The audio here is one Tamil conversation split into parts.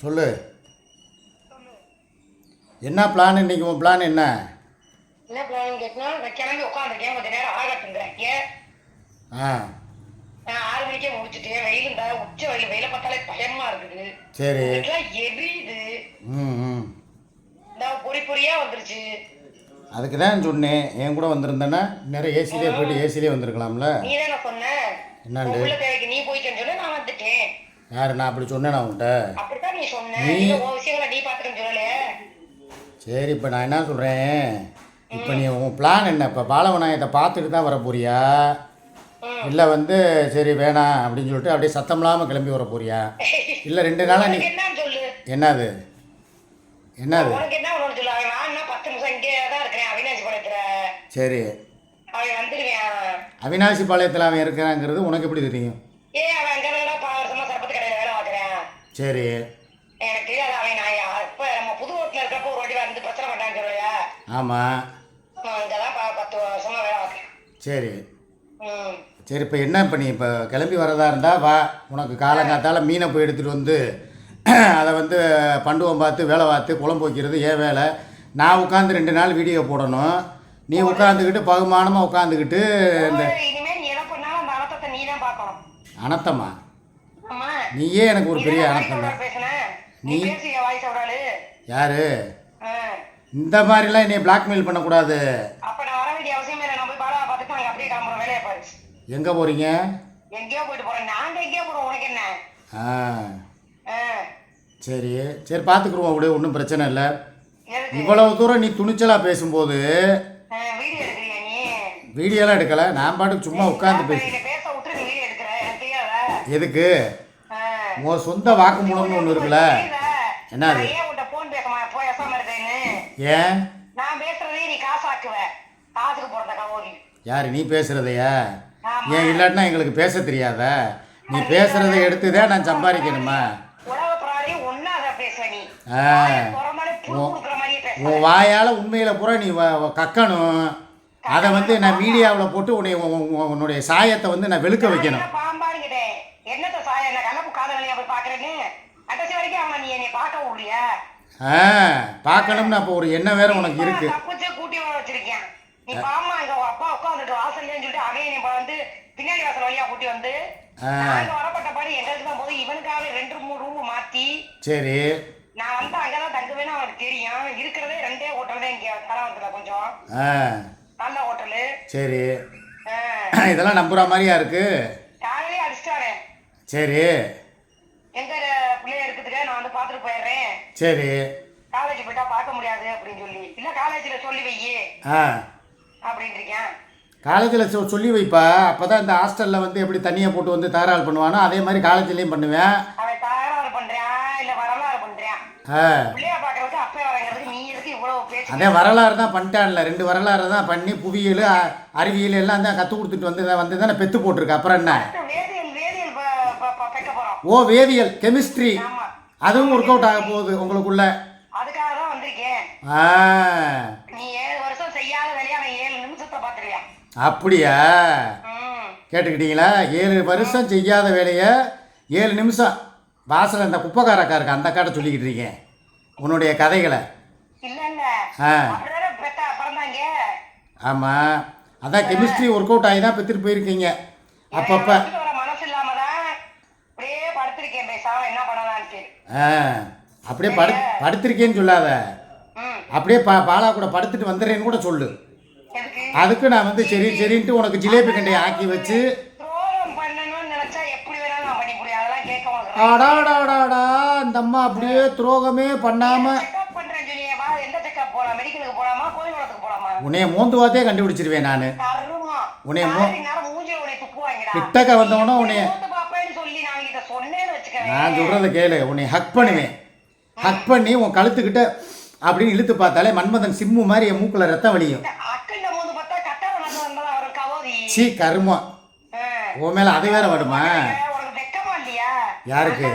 சொல்லு. என்ன பிளான் இன்னைக்கு? உன் பிளான் என்ன? என்ன பிளான் கேட்டா, நான் கிளம்பி உட்காந்துருக்கேன். கொஞ்ச நேரம் ஆகட்டுங்கிறேன். ஆ நான் 6 மணிக்கே முடிச்சுட்டு வெயில் இருந்தா உச்ச வெயில், வெயில பார்த்தாலே பயமா இருக்குது. சரி. எரியுது. ம் நான் பொறி பொறியா வந்துருச்சு. அதுக்கு தான் சொன்னேன், என் கூட வந்திருந்தேன்னா நிறைய ஏசிலே போயிட்டு ஏசிலே வந்திருக்கலாம்ல. நீ தானே சொன்ன என்னண்டு உள்ள தேவைக்கு நீ போயிட்டேன்னு சொல்ல, நான் வந்துட்டேன். யார்? நான் அப்படி சொன்னேன் உன்கிட்ட? அப்படித்தான் நீ சொன்ன. நீ உன் விஷயங்களை நீ பார்த்துட்டேன்னு சொல்லலையே. சரி, இப்போ நான் என்ன சொல்கிறேன், இப்போ நீ உன் பிளான் என்ன? இப்போ பாலவநாயகத்தை பார்த்துட்டு தான் வர போறியா, இல்லை வந்து சரி வேணாம் அப்படின்னு சொல்லிட்டு அப்படியே சத்தம் இல்லாமல் கிளம்பி வர போறியா, இல்லை 2 நாளாக நீ என்னன்னு சொல்லு. என்னது என்னது? உனக்கு என்ன ஒன்று சொல்லு. நான் என்ன 10 நிமிஷம் இங்கே தான் இருக்கிறேன் அவினாசி பாளையத்துல. சரி, அவன் வந்துடுவேன். அவினாசி பாளையத்தில் அவன் இருக்கிறாங்கிறது உனக்கு எப்படி தெரியும்? அவன் அங்கே தான் வருஷமா சரப்பத்து கடையில் வேலை பார்க்குறேன். சரி, எனக்கு தெரியாது. அவன் நான் இப்போ நம்ம புது ரோட்டில் இருக்கிறப்போ ஒரு வாட்டி வந்து பிரச்சனை பண்ணான்னு சொல்லையா. ஆமாம். இங்கே தான் 10 வருஷமா வேலை பார்க்குறேன். சரி ம் சரி, இப்போ என்ன பண்ணி இப்போ கிளம்பி வரதா இருந்தால் வா. உனக்கு காலங்காத்தால் மீனை போய் எடுத்துகிட்டு வந்து அதை வந்து பண்டுவம் பார்த்து வேலை பார்த்து குழம்பு வைக்கிறது ஏன் வேலை. நான் உட்காந்து 2 நாள் வீடியோ போடணும், நீ உட்காந்துக்கிட்டு பகுமானமாக உட்காந்துக்கிட்டு இந்த இனிமே நீ என்ன பண்ணாலும் அந்த அனத்தத்தை நீ தான் பார்க்கணும். அனத்தமா? ஆமா, நீயே எனக்கு ஒரு பெரிய அனத்தம் தான். பேசுனேன். நீ பேசிய வாய்ஸ் விடாது. யாரு? இந்த மாதிரிலாம் என்னை பிளாக்மெயில் பண்ணக்கூடாது. அப்ப நான் வர வேண்டிய அவசியமே இல்லை. நான் போய் பாலா பார்த்துட்டு நாங்கள் அப்படியே கிளம்புறோம். வேலையை பாரு. எங்கே போகிறீங்க? எங்கேயோ போயிட்டு போறேன். நாங்க எங்கேயோ போறோம். உனக்கு என்ன? சரி சரி, பார்த்துக்குருவோம் விடு, ஒன்றும் பிரச்சனை இல்லை. எதுக்கு இவ்வளவு தூரம் நீ துணிச்சலாக பேசும்போது வீடியோ எடுக்கிறியா நீ? வீடியோலாம் எடுக்கலை, நான் பாட்டுக்கு சும்மா உட்காந்து பேசு. என்னை பேச விட்டு நீ வீடியோ எடுக்கிற. எனக்கு தெரியாதா? எதுக்கு? உன் சொந்த வாக்குமூலம்னு ஒன்று இருக்குல்ல. என்ன அது? ஏன் உன்கிட்ட போன் போய் பேசாம இருக்கேன்னு? ஏன்? நான் பேசுறதே நீ காசாக்குவ. காசுக்கு போறத கவோடி. யார் நீ பேசுறதையா? ஏன் இல்லாட்டினா எங்களுக்கு பேச தெரியாதா? நீ பேசுறதை எடுத்துதான் நான் சம்பாதிக்கணுமா? உலக பிராணி ஒன்னா அதை பேசுவ நீ. உன் வாயால் உண்மையில் பூரா நீ கக்கணும். அதை வந்து நான் மீடியாவில் போட்டு உன்னுடைய சாயத்தை வந்து நான் வெளுக்க வைக்கணும். பாம்பாடுங்கிட்டேன். என்னத்த சாயம்? என்ன கலப்பு காதலியா போய் பாக்குறேன்னு கடைசி வரைக்கும் அவன் நீ என்னை பார்க்க முடியா? பார்க்கணும்னு அப்போ ஒரு எண்ணம் வேற உனக்கு இருக்கு. தப்பிச்சு கூட்டி வர வச்சிருக்கேன். நீ பாமா இங்க அப்பா உட்காந்துட்டு வாசல்லேன்னு சொல்லிட்டு அவன் நீ வந்து பின்னாடி வாசல் வழியா கூட்டி வந்து நாங்க வரப்பட்ட பாடி எங்களுக்கு தான் போது இவனுக்காக 2-3 ரூம் மாத்தி. சரி, நான் வந்து அங்கதான் தங்குவேன்னு அவனுக்கு தெரியும். இருக்கிறதே 2 ஹோட்டல் தான் இங்க தரவத்துல கொஞ்சம் நல்ல ஹோட்டலு. சரி, இதெல்லாம் நம்புற மாதிரியா இருக்கு? காலையிலே அடிச்சிட்டாரே. சரி, எங்க பிள்ளைய இருக்குதுக்க நான் வந்து பாத்துட்டு போயிடுறேன். சரி, காலேஜ் போயிட்டா பார்க்க முடியாது அப்படின்னு சொல்லி, இல்ல காலேஜ்ல சொல்லி வையே அப்படின்னு இருக்கேன். காலேஜில் சொல்லி வைப்பா. அப்போ தான் இந்த ஹாஸ்டலில் வந்து எப்படி தண்ணியை போட்டு வந்து தகராறு பண்ணுவானோ அதே மாதிரி காலேஜ்லேயும் பண்ணுவேன். அவன் தகராறு பண்ணுறான் இல்லை வரலாறு பண்ணுறான். பிள்ளையா பார்க்கறதுக்கு அப்பே வரங்கிறதுக்கு நீ எதுக்கு இவ்வளோ பேச்சு? அதே வரலாறு தான் பண்ணிட்டான்ல, 2 வரலாறு தான் பண்ணி புவியியல் அறிவியல் எல்லாம் தான் கற்றுக் கொடுத்துட்டு வந்து தானே பெற்று போட்டிருக்கு. அப்புறம் என்ன? வேதியியல் வேதியியல் வைக்க போகிறோம். ஓ, வேதியியல் கெமிஸ்ட்ரி அதுவும் ஒர்க் அவுட் ஆக போகுது உங்களுக்குள்ள. அதுக்காக தான் வந்திருக்கேன். நீ 7 வருஷம் செய்யாத வேலையா அவன் 7 நிமிஷத்தை பார்த்துருவியா? அப்படியா? கேட்டுக்கிட்டீங்களா? 7 வருஷம் செய்யாத வேலையை 7 நிமிஷம் வாசல் அந்த குப்பைக்காரக்கா இருக்கு அந்த அக்காட்ட சொல்லிக்கிட்டு இருக்கேன் உன்னுடைய கதைகளை. ஆமாம், அதான் கெமிஸ்ட்ரி ஒர்க் அவுட் ஆகி தான் பெற்றுட்டு போயிருக்கீங்க. அப்பப்போ அப்படியே படுத்திருக்கேன்னு சொல்லாத, அப்படியே பாலா கூட படுத்துட்டு வந்துடுறேன்னு கூட சொல்லு. அதுக்கு நான் வந்து சரின்ட்டு உனக்கு ஜிலேபி கண்டையை ஆக்கி வச்சு அடாடாடாடா இந்த அம்மா அப்படியே துரோகமே பண்ணாம உன்னைய மோந்துவாத்தே கண்டுபிடிச்சிருவேன் நான். உன்னைய கிட்டக்க வந்தவனோ உன்னைய நான் சொல்றத கேளு, உன்னை ஹக் பண்ணுவேன். ஹக் பண்ணி உன் கழுத்துக்கிட்ட அப்படின்னு இழுத்து பார்த்தாலே மன்மதன் சிம்மு மாதிரி என் மூக்குல ரத்தம் வலியும். சீ கருமம், உன் மேல அது வேற வருமா? யாருக்கு?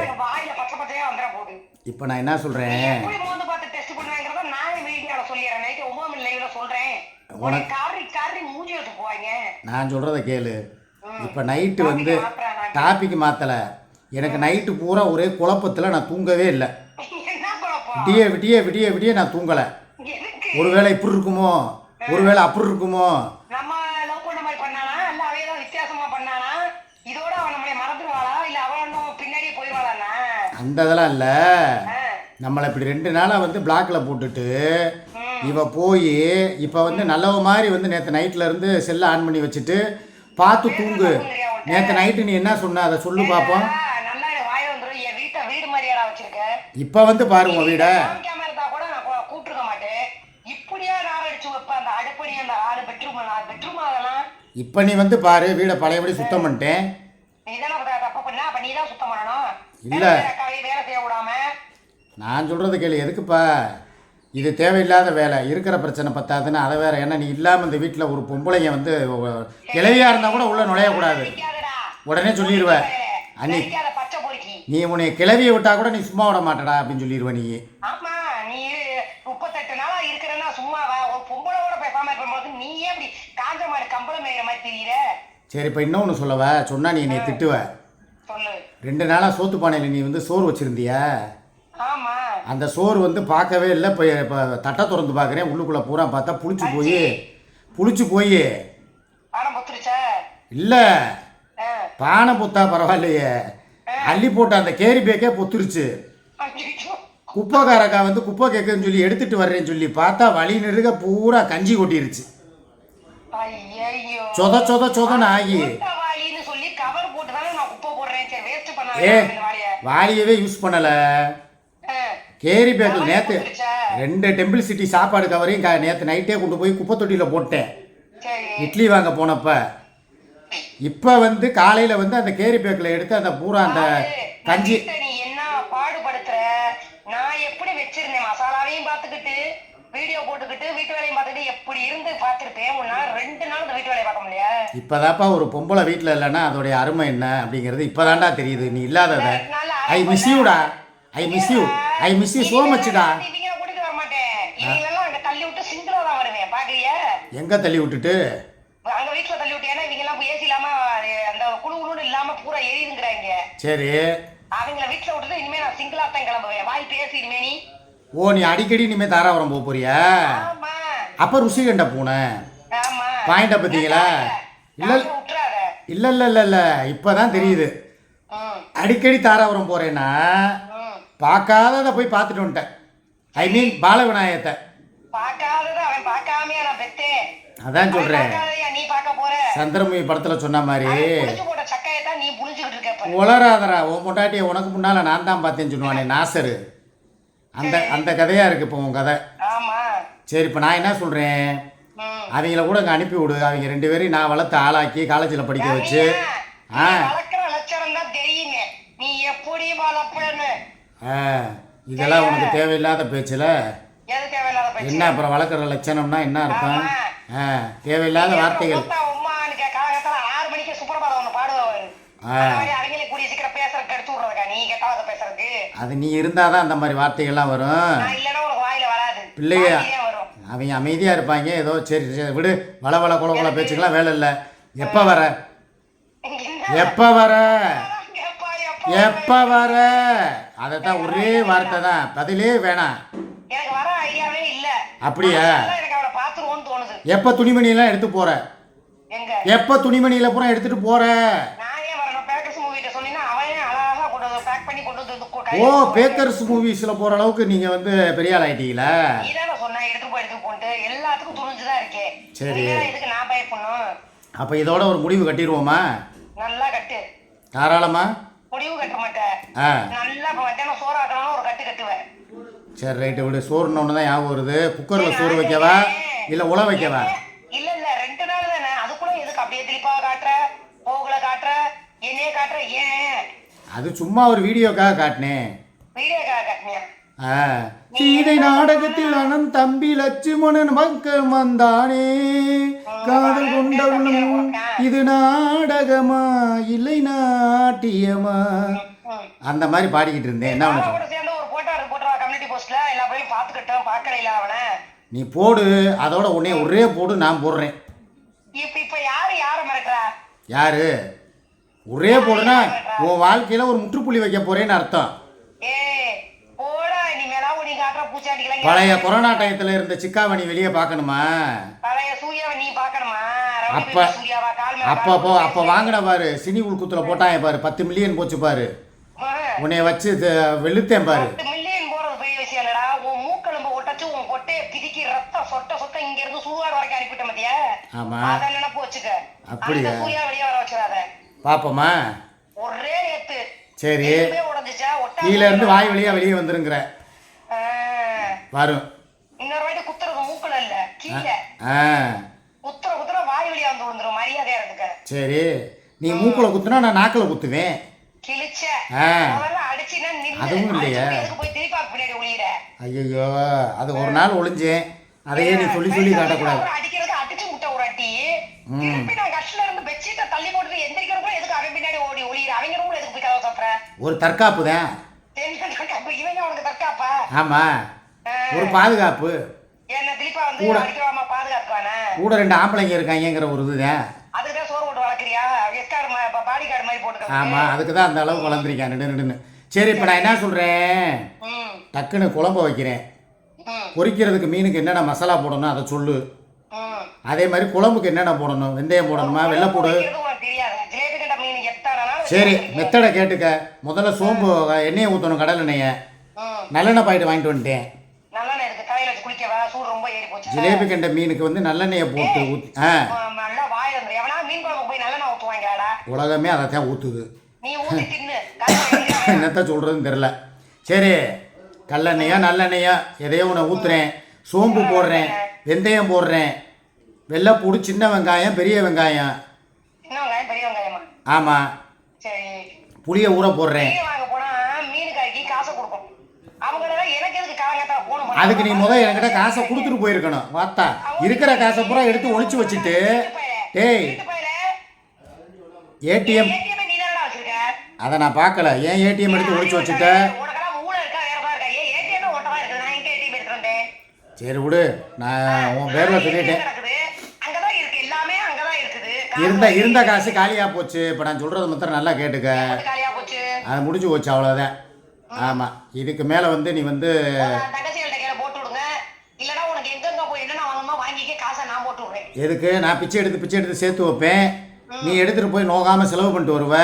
இப்ப நான் என்ன சொல்றேன், நான் சொல்றத கேளு. இப்ப நைட்டு வந்து டாபிக் மாத்தல, எனக்கு நைட்டு பூரா ஒரே குழப்பத்தில் நான் தூங்கவே இல்லை. விடிய விடிய விடிய விடிய நான் தூங்கலை. எதுக்கு ஒருவேளை இப்படி இருக்குமோ, ஒருவேளை அப்படி இருக்குமோ. நம்ம லவ் பண்ண மாதிரி பண்ணானா இல்ல அவ ஏதாவது வித்தியாசமா பண்ணானா? இதோட அவன் நம்மளை மறந்துடுவாளா இல்ல அவன் இன்னும் பின்னாடியே போயிடுவாளாண்ணா? அந்த இதெல்லாம் இல்லை. நம்மளை இப்படி 2 நாளாக வந்து பிளாக்கில் போட்டுட்டு இவ போய் இப்போ வந்து நல்லவ மாதிரி வந்து நேற்று நைட்டில் இருந்து செல்லை ஆன் பண்ணி வச்சுட்டு பார்த்து தூங்கு. நேற்று நைட்டு நீ என்ன சொன்ன அதை சொல்லு பார்ப்போம். நல்லா வாய வந்துடும். என் வீட்டை வீடு மாதிரியாடா வச்சிருக்க. இப்போ வந்து பாருங்க உன் வீடை. காமிக்காம இருந்தா கூட நான் கூப்பிட்டுருக்க மாட்டேன். இப்படியா நார் அடிச்சு வைப்ப அந்த அடுப்படி அந்த 6 பெட்ரூம் அதெல்லாம். இப்போ நீ வந்து பாரு வீடை பழையபடி சுத்தம் பண்ணிட்டேன். நீ தானே தப்பு பண்ண. அப்ப நீ தான் சுத்தம் பண்ணணும். இல்லை வேலை செய்ய விடாம. நான் சொல்கிறது கேளு. எதுக்குப்பா இது தேவையில்லாத வேலை? இருக்கிற பிரச்சனை பத்தாதுன்னு அதை வேற. ஏன்னா நீ இல்லாமல் இந்த வீட்டில் ஒரு பொம்பளைங்க வந்து கிளவியாக இருந்தால் கூட உள்ளே நுழையக்கூடாது. உடனே சொல்லிடுவேன். அன்னி பச்சை பொறுக்கி நீ உன்னை கிளவியை விட்டா கூட நீ சும்மா விட மாட்டடா அப்படின்னு சொல்லிடுவ நீ. ஆமா நீ 38 நாளா இருக்கிறன்னா சும்மாவா? ஒரு பொம்பளோட பேசாம இருப்ப நீயே அப்படி காஞ்ச மாதிரி கம்பளம் மேயிற மாதிரி தெரியுற. சரி இப்போ இன்னொன்று சொல்லவா? சொன்னா நீ என்னை திட்டுவ. சொல்லு. 2 நாளாக சோத்து பானையில் நீ வந்து சோறு வச்சுருந்தியா? ஆமா. அந்த சோறு வந்து பார்க்கவே இல்லை. இப்போ தட்டை திறந்து பார்க்குறேன். உள்ளுக்குள்ளே பூரா பார்த்தா புளிச்சு போய் பணம் பொத்துருச்சா? இல்லை பானை பொத்தா பரவாயில்லையே, அள்ளி போட்ட அந்த கேரி பேக்கே பொத்துருச்சு. குப்பைக்காரக்கா வந்து குப்பை கேட்குன்னு சொல்லி எடுத்துகிட்டு வர்றேன்னு சொல்லி பார்த்தா வழி நெருக பூரா கஞ்சி கொட்டிருச்சு. சொத சொத சொதன்னு ஆகி சொல்லி கவர் போட்டு தானே நான் குப்பை போடுறேன். சரி வேஸ்ட் வாளியவே யூஸ் பண்ணலை. கேரி பேக்கில் நேற்று 2 டெம்பிள் சிட்டி சாப்பாடு கவரையும் நேற்று நைட்டே கொண்டு போய் குப்பை தொட்டியில் போட்டேன் இட்லி வாங்க போனப்ப. இப்போ வந்து காலையில் வந்து அந்த கேரி பேக்கில் எடுத்து அந்த பூரா அந்த கஞ்சி. நீ என்ன பாடுபடுத்துற? நான் எப்படி வச்சிருந்தேன் மசாலாவையும் பார்த்துக்கிட்டு வீடியோ போட்டுக்கிட்டு வீட்டு வேலையும் பார்த்துக்கிட்டு எப்படி இருந்து பார்த்துருப்பேன். உன்னால 2 நாள் இந்த வீட்டு வேலையை பார்க்க முடியாது. இப்போதாப்பா ஒரு பொம்பளை வீட்டில் இல்லைன்னா அதோடைய அருமை என்ன அப்படிங்கிறது இப்போதான்டா தெரியுது. நீ இல்லாதத ஐ மிஸ் யூடா. ஐ மிஸ் யூ சோ மச்டா. இவங்க கூட்டிட்டு வர மாட்டேன். இவங்களெல்லாம் அங்க தள்ளி விட்டு சிங்கிளா தான் வருவேன். பாக்குறியா? எங்க தள்ளி விட்டுட்டு? அங்க வீட்டுல தள்ளி விட்டு. ஏன்னா இவங்க எல்லாம் ஏசி இல்லாம அந்த குழு இல்லாம பூரா எரியுதுங்கிறாங்க. சரி அவங்கள வீட்டுல விட்டுட்டு இனிமே நான் சிங்கிளா தான் கிளம்புவேன். வாய் பேசி இனிமே நீ. ஓ நீ அடிக்கடி இனிமே தாராபுரம் போக போறியா? ஆமா. அப்ப ருசி கண்ட பூனை. ஆமா. பாயிண்ட பத்தீங்களா? இல்ல இப்பதான் தெரியுது. அடிக்கடி தாராபுரம் போறேன்னா பார்க்காததை போய் பார்த்துட்டு வந்துட்டேன். ஐ மீன் பால விநாயகத்தை பார்க்காததை அவன் பார்க்காமயே நான் பெத்தேன். அதான் சொல்றேன். நீ பார்க்க போற சந்திரமுகி படத்துல சொன்ன மாதிரி போட்ட சக்கையத்தான் நீ புளிஞ்சுக்கிட்டு இருக்க. உளராதரா உன் பொண்டாட்டியை உனக்கு முன்னால நான் தான் பார்த்தேன்னு சொல்லுவானே நாசரு. அந்த கதையா இருக்கு இப்போ உன் கதை. ஆமா. சரி இப்போ நான் என்ன சொல்றேன், அவங்கள கூட அங்கே அனுப்பி விடு. அவங்க 2 பேரையும் நான் வளர்த்து ஆளாக்கி காலேஜில் படிக்க வச்சு. வளர்க்குற லட்சணம் தான் தெரியுங்க. நீ எப்படி வளர்ப்பன்னு. இதெல்லாம் உனக்கு தேவையில்லாத பேச்சுல. எது தேவையில்லாத பேச்சு? என்ன அப்புறம் வளர்க்குற லட்சணம்னா என்ன அர்த்தம்? தேவையில்லாத வார்த்தைகள். 6 மணிக்கு சுப்பிரபாதம் ஒன்று பாடுவாரு. அவங்களே கூடிய சீக்கிரம் பேசுறதுக்கு எடுத்து விடுறதுக்கா நீ கேட்டாத பேசுறதுக்கு? அது நீ இருந்தாதான் அந்த மாதிரி வார்த்தைகள்லாம் வரும். இல்லைன்னா உனக்கு வாயில வராது. பிள்ளைய அவங்க அமைதியாக இருப்பாங்க. ஏதோ சரி சரி விடு. வள குல பேச்சுக்கெல்லாம் வேலை இல்லை. எப்போ வர எப்போ வர அதைத்தான் ஒரே வார்த்தை தான். பதிலே வேணாம். எனக்கு வர ஐடியாவே இல்ல. அப்படியா? எனக்கு அவளை பாத்துருவோன்னு தோணுது. எப்போ துணிமணியெல்லாம் எடுத்து போற? எப்போ துணிமணியில பூரா எடுத்துட்டு போற? நான் ஏன் வரணும்? பேக்கர்ஸ் மூவிட்ட சொன்னீங்கன்னா அவன் அழகா கொண்டு பேக் பண்ணி கொண்டு வந்து. ஓ பேக்கர்ஸ் மூவிஸ்ல போற அளவுக்கு நீங்க வந்து பெரிய ஆள் ஆயிட்டீங்களா? நீதானே சொன்னா எடுத்து போட்டு எல்லாத்துக்கும் துணிஞ்சுதான் இருக்கேன். சரி இதுக்கு நான் பயப்படணும். அப்ப இதோட ஒரு முடிவு கட்டிடுவோமா? நல்லா கட்டு. தாராளமா முடிவு கட்ட மாட்டேன். நல்லா மத்தியானம் சோறு ஆக்கணும் ஒரு கட்டு கட்டுவேன். சரி ரைட்டு விடு. சோறுன்னு ஒன்று தான் ஞாபகம் வருது. குக்கரில் சோறு வைக்கவா இல்லை உல வைக்கவா? இல்ல 2 நாள் தானே. அதுக்குள்ள எதுக்கு அப்படியே திருப்பா காட்டுற, போகல காட்டுற, என்னையே காட்டுற? ஏன்? அது சும்மா ஒரு வீடியோக்காக காட்டினேன். வீடியோக்காக காட்டினியா? சீதை நாடகத்தில் அண்ணன் தம்பி லட்சுமணன் மக்கள் வந்தானே, காதல் கொண்டவனும் இது நாடகமா இல்லை நாட்டியமா, அந்த மாதிரி பாடிக்கிட்டு இருந்தேன். என்ன ஒரு போட்டோ கம்யூனிட்டி போஸ்ட்ல எல்லா பேரும் பாத்துக்கிட்டோம். பார்க்கல அவனை நீ போடு. அதோட ஒரே போடு. நான் போடுறேன். இப்ப யார மிரட்டுறா? யாரு? ஒரே போடுனா உன் வாழ்க்கையில ஒரு முற்றுப்புள்ளி வைக்க போறேன்னு அர்த்தம். போடா நீ மேலா நீ காட்டுற பூச்சாண்டிக்கலாம் பழைய கொரோனா டயத்தில் இருந்த சிக்காவை நீ வெளியே பார்க்கணுமா? பழைய சூர்யாவை நீ பார்க்கணுமா? அப்போ அப்போ வாங்கின பாரு, சினி உள்குத்துல போட்டாங்க பாரு, 10 மில்லியன் போச்சு பாரு, உன்னைய வச்சு வெளுத்தேன் பாரு. 10 மில்லியன் போறது பெரிய விஷயம் இல்லடா. உன் மூக்கெலும்பு ஒட்டச்சு உன் கொட்டையை பிதிக்கி ரத்தம் சொட்ட இங்க இருந்து சூவாடு வரைக்கும் அனுப்பிட்ட மத்தியா. ஆமா, அத நினைப்பு வச்சுக்க. அப்படியா? சூர்யா வெளியே வர வச்சிடாத. பாப்போமா? ஒரே ஏத்து. சரி, உடஞ்சிச்சா கீழ இருந்து வாய் வழியா வெளியே வந்துருங்கிற வரும். இன்னொரு வாட்டி குத்துறது மூக்கல இல்ல கீழே. குத்துற வாய் வழியா வந்து விழுந்துரும். மரியாதையா இருந்துக்க. சரி, நீ மூக்குல குத்துனா நான் நாக்குல குத்துவேன். கிழிச்ச அடிச்சுன்னா அதுவும் இல்லையா? போய் திருப்பி பின்னாடி ஒளியிற. ஐயோ, அது ஒரு நாள் ஒளிஞ்சேன், அதையே நீ சொல்லி காட்டக்கூடாது. அடிக்கிறது அடிச்சு முட்டை உராட்டி திருப்பி நான் கஷ்டல இருந்து பெட்ஷீட்டை தள்ளி போட்டு எந்திரிக்கிறப்ப எதுக்கு அவன் பின்னாடி ஓடி ஒளியிற? அவங்க ரூம்ல எதுக்கு போய் கதவை சாப்பிட்ற? ஒரு தற்காப்பு தான். இவங்க உனக்கு தற்காப்பா? ஆமா, ஒரு பாதுகாப்பு. என்ன திருப்பா வந்து அடிக்கலாமா? பாதுகாப்பானே கூட 2 ஆம்பளைங்க இருக்காங்கிற ஒரு இதுதான். அதுக்குதான் சோறு போட்டு வளர்க்குறியா? எஸ்கார்டு பாடி கார்டு மாதிரி போட்டு. ஆமா, அதுக்கு தான் அந்த அளவுக்கு வளர்ந்துருக்கேன் நெடுன்னு. சரி, இப்போ நான் என்ன சொல்றேன், டக்குன்னு குழம்பு வைக்கிறேன். பொரிக்கிறதுக்கு மீனுக்கு என்னென்ன மசாலா போடணும் அதை சொல்லு. அதே மாதிரி குழம்புக்கு என்னென்ன போடணும்? வெந்தயம் போடணுமா, வெள்ளைப்பூடு? சரி, மெத்தடை கேட்டுக்க. முதல்ல சோம்பு எண்ணெயை ஊற்றணும், கடல் எண்ணெயை. நல்லெண்ணெய் பாக்கெட் வாங்கிட்டு வந்துட்டேன். ஜிலேபி கண்ட மீனுக்கு வந்து நல்லெண்ணெயை போட்டு ஊற்றி உலகமே அதைத்தான் ஊற்றுது. என்னத்த சொல்கிறதுன்னு தெரில. சரி, கல்லெண்ணெயா நல்லெண்ணெயா எதையோ ஒன்று ஊற்றுறேன். சோம்பு போடுறேன், வெந்தயம் போடுறேன், வெள்ளைப்பூடு, சின்ன வெங்காயம், பெரிய வெங்காயம். ஆமாம், புளியை ஊற போடுறேன். அதுக்கு நீ என்கிட்ட காசை கொடுத்துட்டு போயிருக்கணும். வாத்தா இருக்கிற காசை பூரா எடுத்து ஒழிச்சு வச்சுட்டு, டேய் ஏடிஎம் அதை நான் பார்க்கல, ஏன் ஏடிஎம் எடுத்து ஒழிச்சு வச்சுட்ட? சரி விடு, நான் உன் பேரில் சொல்லிட்டேன். இருந்த காசு காலியாக போச்சு. இப்போ நான் சொல்கிறது மாத்திரம் நல்லா கேட்டுக்க, அது முடிஞ்சு போச்சு, அவ்வளோதான். ஆமாம், இதுக்கு மேலே வந்து நீ வந்து எதுக்கு நான் பிச்சை எடுத்து சேர்த்து வைப்பேன், நீ எடுத்துகிட்டு போய் நோகாமல் செலவு பண்ணிட்டு வருவ.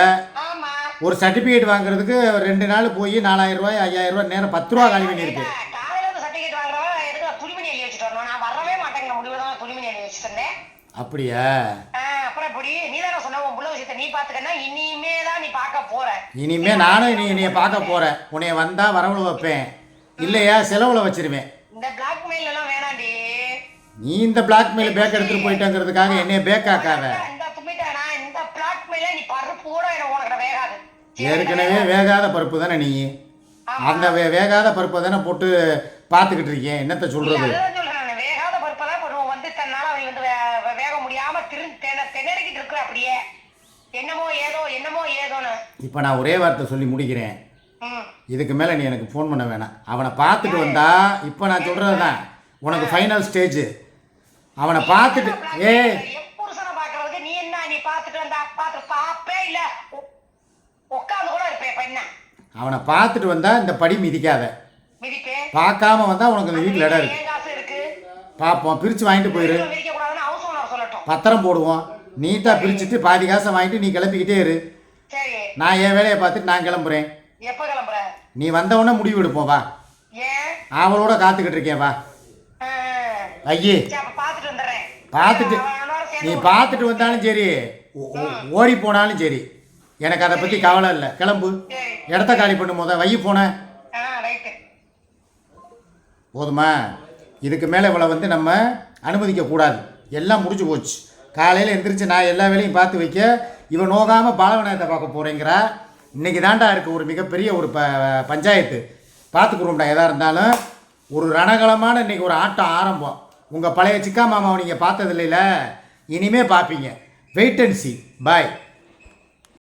ஒரு சர்டிஃபிகேட் வாங்குறதுக்கு 2 நாள் போய் 4000 ரூபாய் 5000 ரூபாய் நேரம் 10 ரூபா காலி பண்ணியிருக்கு. அப்படியா? இனிமே நானும் நீ என்னைய பார்க்க போறேன். உன்னைய வந்தா வரவுல வைப்பேன், இல்லையா செலவுல வச்சிருவேன். நீ இந்த பிளாக்மெயில் பேக் எடுத்துட்டு போயிட்டங்கிறதுக்காக என்னைய பேக் ஆக்காத. ஏற்கனவே வேகாத பருப்பு தானே நீ, அந்த வேகாத பருப்பை தானே போட்டு பார்த்துக்கிட்டு இருக்கேன். என்னத்த சொல்றது? இப்போ நான் ஒரே வார்த்தை சொல்லி முடிக்கிறேன். இதுக்கு மேலே நீ எனக்கு ஃபோன் பண்ண வேணாம். அவனை பார்த்துட்டு வந்தா, இப்போ நான் சொல்கிறது தான் உனக்கு ஃபைனல் ஸ்டேஜ். அவனை பார்த்துட்டு அவனை பார்த்துட்டு வந்தா இந்த படி மிதிக்காத. பார்க்காம வந்தா உனக்கு இந்த வீட்டில் இடம் இருக்கு. பார்ப்போம், பிரித்து வாங்கிட்டு போயிரு. பத்திரம் போடுவோம், நீட்டாக பிரிச்சுட்டு பாதி காசை வாங்கிட்டு நீ கிளம்பிக்கிட்டே இரு. நான் என் வேலையை பார்த்துட்டு நான் கிளம்புறேன். நீ வந்தவொடனே முடிவு எடுப்போம். வா, அவளோட காத்துக்கிட்டு இருக்கேன். வா ஐயே, பார்த்துட்டு நீ பார்த்துட்டு வந்தாலும் சரி, ஓடி போனாலும் சரி, எனக்கு அதை பற்றி கவலை இல்லை. கிளம்பு, இடத்த காலி பண்ணும் போத வை போன போதுமா? இதுக்கு மேலே இவளை வந்து நம்ம அனுமதிக்கக்கூடாது. எல்லாம் முடிஞ்சு போச்சு. காலையில் எந்திரிச்சு நான் எல்லா வேலையும் பார்த்து வைக்க, இவன் நோகாமல் பாலவனத்தை பார்க்க போகிறேங்கிறா. இன்றைக்கி தாண்டா இருக்குது ஒரு மிகப்பெரிய ஒரு பஞ்சாயத்து. பார்த்துக்குறோம்டா. எதாக இருந்தாலும் ஒரு ரணகலமான இன்றைக்கி ஒரு ஆட்டம் ஆரம்பம். உங்கள் பழைய சிக்கா மாமாவை நீங்கள் பார்த்தது இல்லைல்ல, இனிமே பார்ப்பீங்க. Wait and see. பாய்.